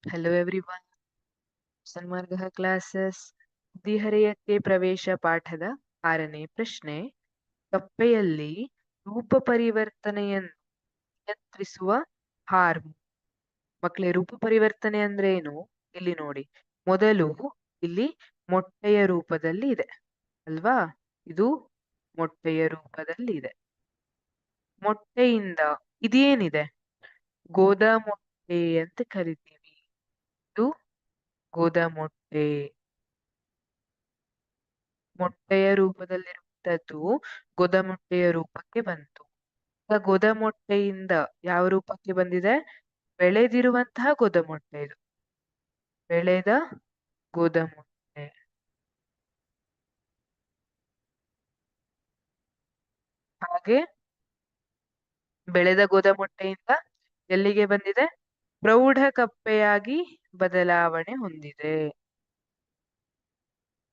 Hello everyone, ಸನ್ಮಾರ್ಗ classes ಹದಿಹರೆಯಕ್ಕೆ ಪ್ರವೇಶ ಪಾಠದ 6ನೇ ಪ್ರಶ್ನೆ. ಕಪ್ಪೆಯಲ್ಲಿ ರೂಪ ಪರಿವರ್ತನೆಯನ್ನು ನಿಯಂತ್ರಿಸುವ ಹಾರ್ಮೋನ್. ಮಕ್ಕಳೇ, ರೂಪ ಪರಿವರ್ತನೆ ಅಂದ್ರೆ ಏನು? ಇಲ್ಲಿ ನೋಡಿ, ಮೊದಲು ಇಲ್ಲಿ ಮೊಟ್ಟೆಯ ರೂಪದಲ್ಲಿ ಇದೆ ಅಲ್ವಾ? ಇದು ಮೊಟ್ಟೆಯ ರೂಪದಲ್ಲಿ ಇದೆ. ಮೊಟ್ಟೆಯಿಂದ ಇದೇನಿದೆ? ಗೋದಾ ಮೊಟ್ಟೆ ಅಂತ ಕರಿತೀವಿ. ಇದು ಗೋದಾ ಮೊಟ್ಟೆ. ಮೊಟ್ಟೆಯ ರೂಪದಲ್ಲಿರುವಂತದ್ದು ಗೋದಾ ಮೊಟ್ಟೆಯ ರೂಪಕ್ಕೆ ಬಂತು. ಈಗ ಗೋದಾ ಮೊಟ್ಟೆಯಿಂದ ಯಾವ ರೂಪಕ್ಕೆ ಬಂದಿದೆ? ಬೆಳೆದಿರುವಂತಹ ಗೋದಾ ಮೊಟ್ಟೆ. ಇದು ಬೆಳೆದ ಗೋದಾ ಮೊಟ್ಟೆ. ಹಾಗೆ ಬೆಳೆದ ಗೋದಾ ಮೊಟ್ಟೆಯಿಂದ ಎಲ್ಲಿಗೆ ಬಂದಿದೆ? ಪ್ರೌಢ ಕಪ್ಪೆಯಾಗಿ ಬದಲಾವಣೆ ಹೊಂದಿದೆ.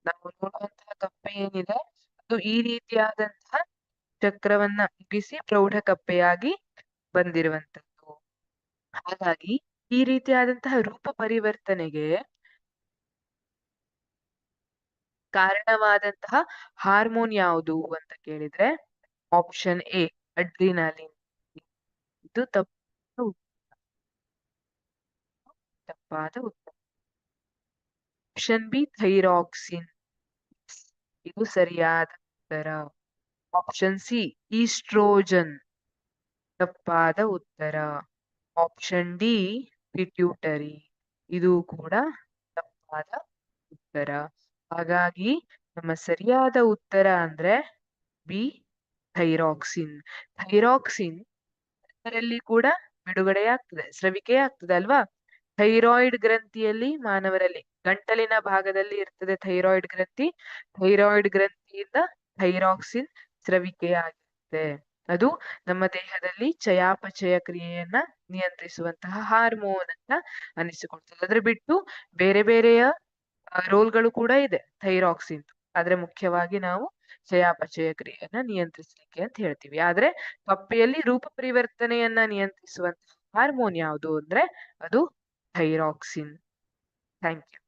ನಾವು ನೋಡುವಂತಹ ಕಪ್ಪೆ ಏನಿದೆ ಅದು ಈ ರೀತಿಯಾದಂತಹ ಚಕ್ರವನ್ನ ಮುಗಿಸಿ ಪ್ರೌಢ ಕಪ್ಪೆಯಾಗಿ ಬಂದಿರುವಂತದ್ದು. ಹಾಗಾಗಿ ಈ ರೀತಿಯಾದಂತಹ ರೂಪ ಪರಿವರ್ತನೆಗೆ ಕಾರಣವಾದಂತಹ ಹಾರ್ಮೋನ್ ಯಾವುದು ಅಂತ ಕೇಳಿದ್ರೆ ಆಪ್ಷನ್ ಎ ಅಡ್ರಿನಾಲಿನ್. ಇದು ತಪ್ಪಾದ ಉತ್ತರ. Option B thyroxine. ಇದು ಸರಿಯಾದ ಉತ್ತರ. Option C oestrogen. ತಪ್ಪಾದ ಉತ್ತರ. Option D pituitary. ಇದು ಕೂಡ ತಪ್ಪಾದ ಉತ್ತರ. ಹಾಗಾಗಿ ನಮ್ಮ ಸರಿಯಾದ ಉತ್ತರ ಅಂದ್ರೆ ಬಿ ಥೈರಾಕ್ಸಿನ್. ಥೈರಾಕ್ಸಿನ್ ಅದರಲ್ಲಿ ಕೂಡ ಬಿಡುಗಡೆಯಾಗ್ತದೆ, ಸ್ರವಿಕೆಯಾಗ್ತದೆ ಅಲ್ವಾ? ಥೈರಾಯ್ಡ್ ಗ್ರಂಥಿಯಲ್ಲಿ ಮಾನವರಲ್ಲಿ ಗಂಟಲಿನ ಭಾಗದಲ್ಲಿ ಇರ್ತದೆ ಥೈರಾಯ್ಡ್ ಗ್ರಂಥಿ. ಥೈರಾಯ್ಡ್ ಗ್ರಂಥಿಯಿಂದ ಥೈರಾಕ್ಸಿನ್ ಸ್ರವಿಕೆಯಾಗಿರುತ್ತೆ. ಅದು ನಮ್ಮ ದೇಹದಲ್ಲಿ ಚಯಾಪಚಯ ಕ್ರಿಯೆಯನ್ನ ನಿಯಂತ್ರಿಸುವಂತಹ ಹಾರ್ಮೋನ್ ಅಂತ ಅನಿಸಿಕೊಳ್ತದೆ. ಅದ್ರ ಬಿಟ್ಟು ಬೇರೆ ಬೇರೆಯ ರೋಲ್ಗಳು ಕೂಡ ಇದೆ ಥೈರಾಕ್ಸಿನ್. ಆದ್ರೆ ಮುಖ್ಯವಾಗಿ ನಾವು ಚಯಾಪಚಯ ಕ್ರಿಯೆಯನ್ನ ನಿಯಂತ್ರಿಸಲಿಕ್ಕೆ ಅಂತ ಹೇಳ್ತೀವಿ. ಆದ್ರೆ ಕಪ್ಪೆಯಲ್ಲಿ ರೂಪ ಪರಿವರ್ತನೆಯನ್ನ ನಿಯಂತ್ರಿಸುವಂತಹ ಹಾರ್ಮೋನ್ ಯಾವುದು ಅಂದ್ರೆ ಅದು ಥೈರಾಕ್ಸಿನ್. Thank you.